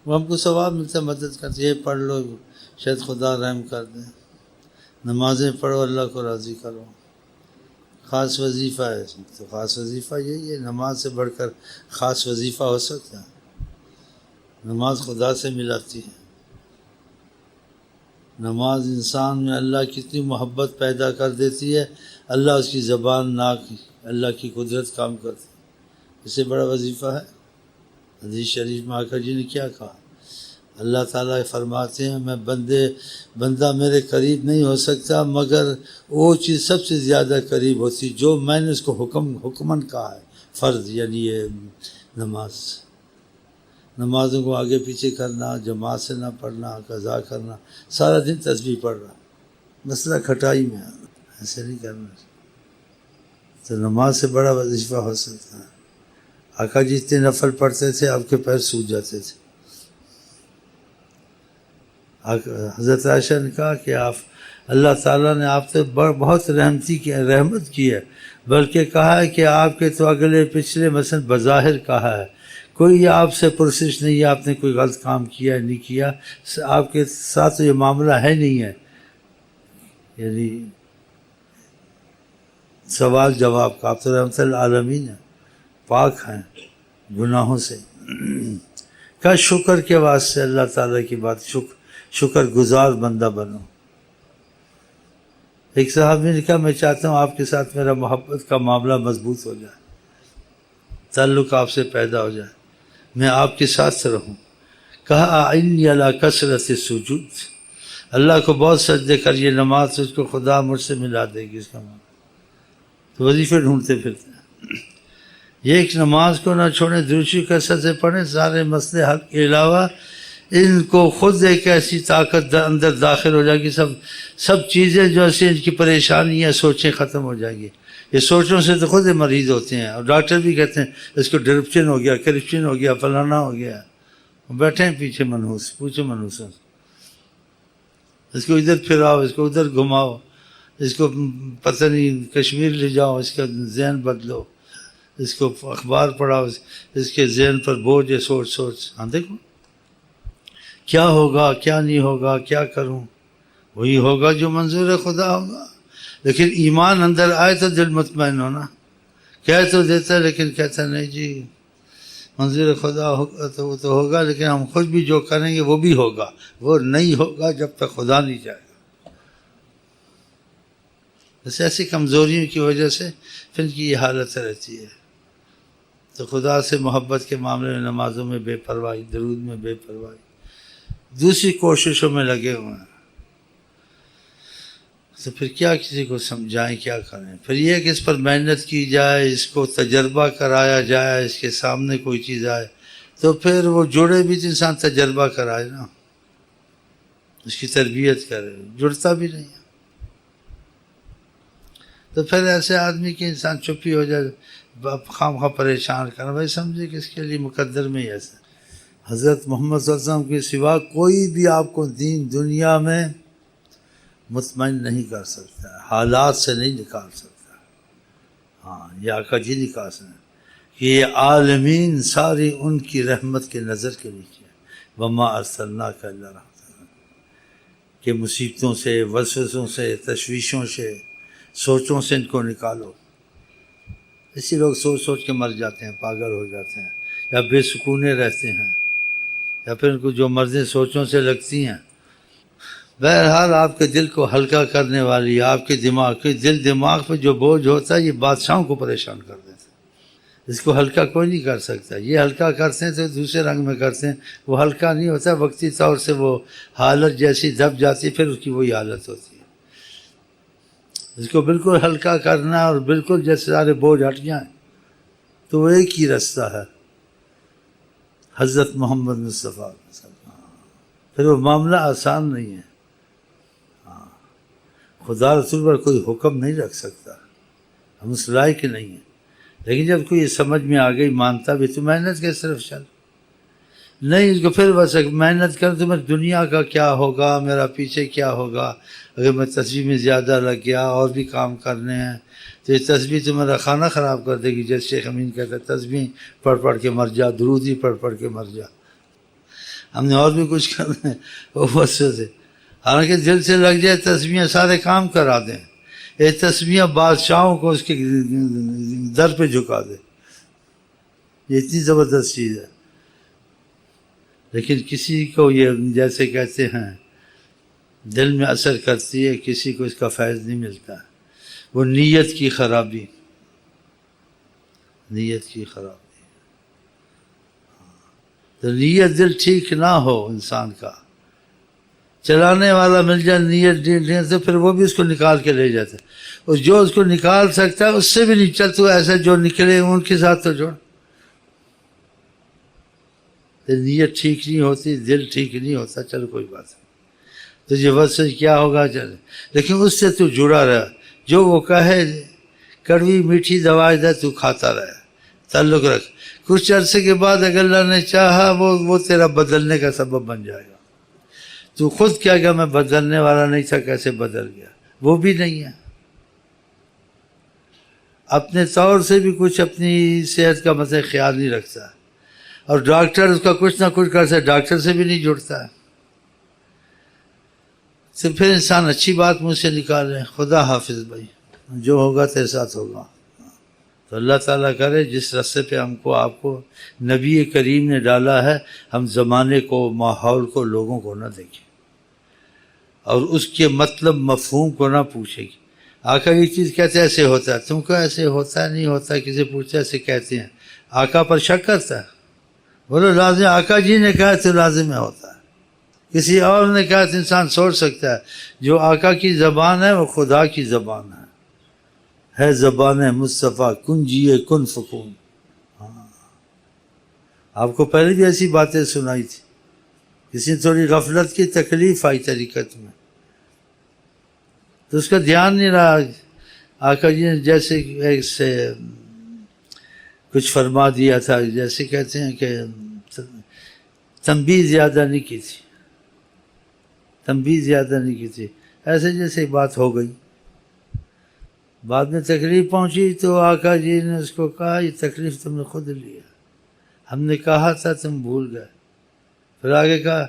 وہ ہم کو ثواب ملتا ہے، مدد کرتے، یہ پڑھ لو شاید خدا رحم کر دیں، نمازیں پڑھو اللہ کو راضی کرو، خاص وظیفہ ہے تو خاص وظیفہ یہی ہے، نماز سے بڑھ کر خاص وظیفہ ہو سکتا ہے؟ نماز خدا سے ملاتی ہے، نماز انسان میں اللہ کی اتنی محبت پیدا کر دیتی ہے، اللہ اس کی زبان ناک اللہ کی قدرت کام کرتی ہے، اس سے بڑا وظیفہ ہے؟ حدیث شریف میں آقا جی نے کیا کہا؟ اللہ تعالیٰ فرماتے ہیں میں بندہ میرے قریب نہیں ہو سکتا مگر وہ چیز سب سے زیادہ قریب ہوتی جو میں نے اس کو حکمن کہا ہے، فرض یعنی یہ نمازوں کو آگے پیچھے کرنا، جماعت سے نہ پڑھنا، قضا کرنا، سارا دن تسبیح پڑھ رہا، مسئلہ کھٹائی میں ایسے نہیں کرنا، تو نماز سے بڑا وظیفہ ہو سکتا ہے۔ آقا جی اتنے نفل پڑھتے تھے آپ کے پیر سوج جاتے تھے۔ حضرت عائشہ نے کہا کہ اللہ تعالیٰ نے آپ سے بہت رحمت کی ہے، بلکہ کہا ہے کہ آپ کے تو اگلے پچھلے مثلا بظاہر کہا ہے کوئی آپ سے پرسش نہیں ہے آپ نے کوئی غلط کام کیا نہیں کیا، آپ کے ساتھ یہ معاملہ ہے نہیں ہے، یعنی سوال جواب کا، آپ تو رحمت العالمین ہیں، پاک ہیں گناہوں سے۔ کا شکر کے واسطے اللہ تعالیٰ کی بات، شکر گزار بندہ بنو۔ ایک صحابی نے کہا میں چاہتا ہوں آپ کے ساتھ میرا محبت کا معاملہ مضبوط ہو جائے، تعلق آپ سے پیدا ہو جائے، میں آپ کے ساتھ رہوں۔ کہا اعنی علی کثرت السجود، اللہ کو بہت سجدے کر، یہ نماز اس کو خدا مجھ سے ملا دے گی، اس کا معنی تو وظیفے ڈھونڈتے پھرتے ہیں۔ یہ ایک نماز کو نہ چھوڑیں، درود کثرت سے پڑھیں، سارے مسئلے حل کے علاوہ ان کو خود ایک ایسی طاقت اندر داخل ہو جائے گی، سب چیزیں جو ایسی ان کی پریشانیاں سوچیں ختم ہو جائیں گی۔ یہ سوچوں سے تو خود مریض ہوتے ہیں، اور ڈاکٹر بھی کہتے ہیں اس کو ڈرپشن ہو گیا، کرپشن ہو گیا، فلانا ہو گیا، بیٹھے ہیں پیچھے منحوس، پوچھو منحوسوں سے، اس کو ادھر پھراؤ، اس کو ادھر گھماؤ، اس کو پتہ نہیں کشمیر لے جاؤ، اس کا ذہن بدلو، اس کو اخبار پڑھاؤ، اس کے ذہن پر بوجھ ہے، سوچ۔ ہاں دیکھو کیا ہوگا کیا نہیں ہوگا، کیا کروں، وہی ہوگا جو منظور خدا ہوگا۔ لیکن ایمان اندر آئے تو دل مطمئن ہونا، کہہ تو دیتا لیکن کہتا نہیں جی منظور خدا ہوگا تو وہ تو ہوگا، لیکن ہم خود بھی جو کریں گے وہ بھی ہوگا، وہ نہیں ہوگا جب تک خدا نہیں جائے گا۔ بس ایسی کمزوریوں کی وجہ سے پھر ان کی یہ حالت رہتی ہے۔ تو خدا سے محبت کے معاملے میں نمازوں میں بے پرواہی، درود میں بے پرواہی، دوسری کوششوں میں لگے ہوئے ہیں، تو پھر کیا کسی کو سمجھائیں، کیا کریں؟ پھر یہ کہ اس پر محنت کی جائے، اس کو تجربہ کرایا جائے، اس کے سامنے کوئی چیز آئے تو پھر وہ جڑے بھی تو انسان تجربہ کرائے نا، اس کی تربیت کرے، جڑتا بھی نہیں ہے تو پھر ایسے آدمی کی انسان چپی ہو جائے، خواہ پریشان کرنا، بھائی سمجھے کہ اس کے لیے مقدر میں ہی ایسا۔ حضرت محمد صلی اللہ علیہ وسلم کے سوا کوئی بھی آپ کو دین دنیا میں مطمئن نہیں کر سکتا، حالات سے نہیں نکال سکتا۔ ہاں یہ آقا جی نکال سکتے کہ یہ عالمین ساری ان کی رحمت کے نظر کے نیچے ہے، وما ارسلناک الا رحمۃ، کہ مصیبتوں سے، وسوسوں سے، تشویشوں سے، سوچوں سے ان کو نکالو۔ اسی لوگ سوچ کے مر جاتے ہیں، پاگل ہو جاتے ہیں، یا بے سکونے رہتے ہیں، یا پھر ان کو جو مرضیں سوچوں سے لگتی ہیں۔ بہرحال آپ کے دل کو ہلکا کرنے والی، آپ کے دماغ پہ جو بوجھ ہوتا ہے یہ بادشاہوں کو پریشان کر دیتا ہے، اس کو ہلکا کوئی نہیں کر سکتا۔ یہ ہلکا کرتے ہیں تو دوسرے رنگ میں کرتے ہیں، وہ ہلکا نہیں ہوتا، وقتی طور سے وہ حالت جیسی دب جاتی ہے پھر اس کی وہی حالت ہوتی ہے۔ اس کو بالکل ہلکا کرنا اور بالکل جیسے سارے بوجھ ہٹ جائیں تو وہ ایک ہی رستہ ہے، حضرت محمد مصطفیٰ۔ پھر وہ معاملہ آسان نہیں ہے، خدا رسول پر کوئی حکم نہیں رکھ سکتا، ہم اس لائق نہیں ہیں، لیکن جب کوئی سمجھ میں آ گئی، مانتا بھی تو محنت کے صرف چل، نہیں اس کو پھر بس محنت کر تو میری دنیا کا کیا ہوگا، میرا پیچھے کیا ہوگا، اگر میں تصویر میں زیادہ لگ گیا اور بھی کام کرنے ہیں تو یہ تسبیح تمہارا کھانا خراب کر دے گی، جیسے شیخ امین کہتا ہے تسبیح پڑھ پڑھ کے مر جا، درود ہی پڑھ پڑھ کے مر جا۔ ہم نے اور بھی کچھ کرنا ہے وہ وسوسے سے، حالانکہ دل سے لگ جائے تسبیحیں سارے کام کرا دیں۔ یہ تسبیحیں بادشاہوں کو اس کے در پہ جھکا دے، یہ اتنی زبردست چیز ہے۔ لیکن کسی کو یہ جیسے کہتے ہیں دل میں اثر کرتی ہے، کسی کو اس کا فیض نہیں ملتا، وہ نیت کی خرابی، نیت کی خرابی۔ تو نیت دل ٹھیک نہ ہو انسان کا، چلانے والا مل جائے نیت تو پھر وہ بھی اس کو نکال کے لے جاتا ہے، اور جو اس کو نکال سکتا ہے اس سے بھی نہیں چل، تو ایسا جو نکلے ان کے ساتھ تو جوڑ۔ نیت ٹھیک نہیں ہوتی، دل ٹھیک نہیں ہوتا، چلو کوئی بات نہیں، تجھے وصل کیا ہوگا چلے، لیکن اس سے تو جڑا رہا، جو وہ کہے کڑوی میٹھی دوائی دے تو کھاتا رہے، تعلق رکھ۔ کچھ عرصے کے بعد اگر اللہ نے چاہا وہ تیرا بدلنے کا سبب بن جائے گا۔ تو خود کیا کہ میں بدلنے والا نہیں تھا، کیسے بدل گیا، وہ بھی نہیں ہے۔ اپنے طور سے بھی کچھ اپنی صحت کا مطلب خیال نہیں رکھتا، اور ڈاکٹر اس کا کچھ نہ کچھ کرتا ہے، ڈاکٹر سے بھی نہیں جڑتا ہے، تو پھر انسان اچھی بات مجھ سے نکالے، خدا حافظ بھائی، جو ہوگا تیرے ساتھ ہوگا۔ تو اللہ تعالیٰ کرے جس راستے پہ ہم کو آپ کو نبی کریم نے ڈالا ہے، ہم زمانے کو، ماحول کو، لوگوں کو نہ دیکھیں، اور اس کے مطلب مفہوم کو نہ پوچھیں گے۔ آقا یہ چیز کہتے ایسے ہوتا ہے، تم کو ایسے ہوتا ہے نہیں ہوتا، کسی پوچھتے ایسے کہتے ہیں، آقا پر شک کرتا ہے، بولو لازم آقا جی نے کہا تو لازم ہے ہوتا ہے، کسی اور نے کہا تو انسان سوچ سکتا ہے۔ جو آقا کی زبان ہے وہ خدا کی زبان ہے زبان مصطفیٰ، کنجیے کن فکون۔ ہاں، آپ کو پہلے بھی ایسی باتیں سنائی تھی، کسی نے تھوڑی غفلت کی، تکلیف آئی طریقت میں تو اس کا دھیان نہیں رہا۔ آقا جی نے جیسے ایک سے کچھ فرما دیا تھا، جیسے کہتے ہیں کہ تنبیہ زیادہ نہیں کی تھی، تنبیہ زیادہ نہیں کی تھی، ایسے جیسے بات ہو گئی۔ بعد میں تکلیف پہنچی تو آقا جی نے اس کو کہا یہ تکلیف تم نے خود لیا، ہم نے کہا تھا تم بھول گئے۔ پھر آگے کہا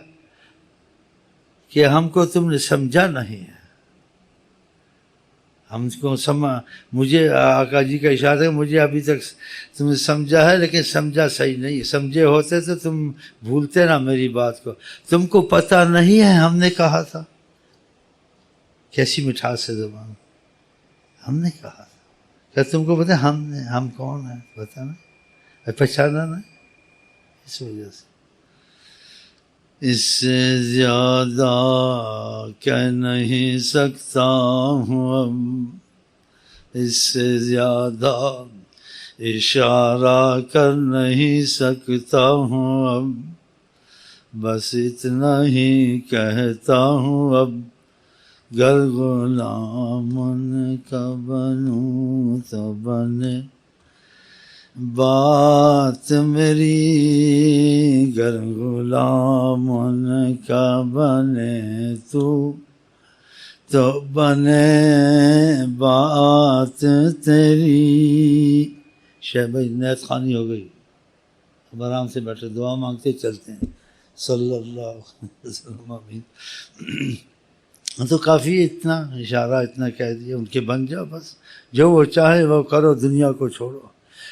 کہ ہم کو تم نے سمجھا نہیں ہے، ہم کو مجھے آقا جی کا اشارہ ہے، مجھے ابھی تک تم نے سمجھا ہے لیکن سمجھا صحیح نہیں، سمجھے ہوتے تو تم بھولتے نا میری بات کو، تم کو پتہ نہیں ہے ہم نے کہا تھا۔ کیسی مٹھاس ہے زبان، ہم نے کہا تھا، کیا تم کو پتہ ہم کون ہیں، پتہ نہیں، پہچانا نہیں، اس وجہ سے۔ اس سے زیادہ کہہ نہیں سکتا ہوں اب، اس سے زیادہ اشارہ کر نہیں سکتا ہوں اب، بس اتنا ہی کہتا ہوں اب، گر غلام ان کا بنوں تو بنے بات میری، گر غلام ان کا بنے تو بنے بات تیری۔ شہ بھائی نیت خوانی ہو گئی، اب آرام سے بیٹھے دعا مانگتے چلتے ہیں، صلی اللہ علیہ وسلم آمین۔ تو کافی اتنا اشارہ اتنا کہہ دیا، ان کے بن جاؤ، بس جو وہ چاہے وہ کرو، دنیا کو چھوڑو،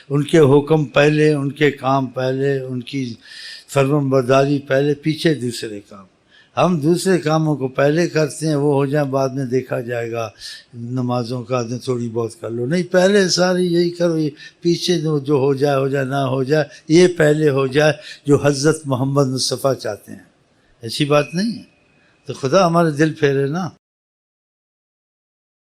ان کے حکم پہلے، ان کے کام پہلے، ان کی فرمان برداری پہلے، پیچھے دوسرے کام۔ ہم دوسرے کاموں کو پہلے کرتے ہیں، وہ ہو جائیں بعد میں دیکھا جائے گا، نمازوں کا تھوڑی بہت کر لو، نہیں پہلے ساری یہی کرو، یہ پیچھے جو ہو جائے نہ ہو جائے، یہ پہلے ہو جائے جو حضرت محمد مصطفیٰ چاہتے ہیں۔ ایسی بات نہیں ہے، تو خدا ہمارے دل پھیرے نا۔